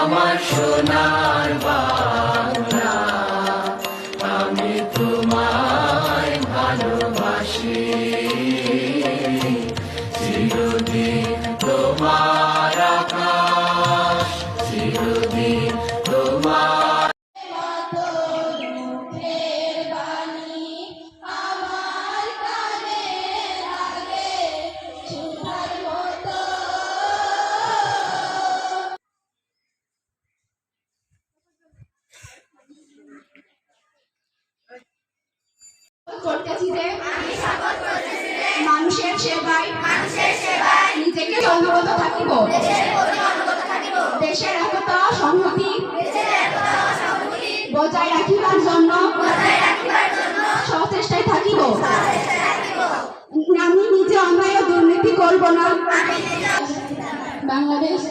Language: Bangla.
আমার সোনার বাংলা, আমি তোমায় ভালোবাসি। চিরদিন তোমার আকাশ, চিরদিন তোমার মানুষের সেবায় নিজেকে অনবরত থাকিব। দেশের একতা সংহতি বজায় রাখিবার জন্য সচেষ্টায় থাকিব। আমি নিজে অন্যায় ও দুর্নীতি করব না। বাংলাদেশ।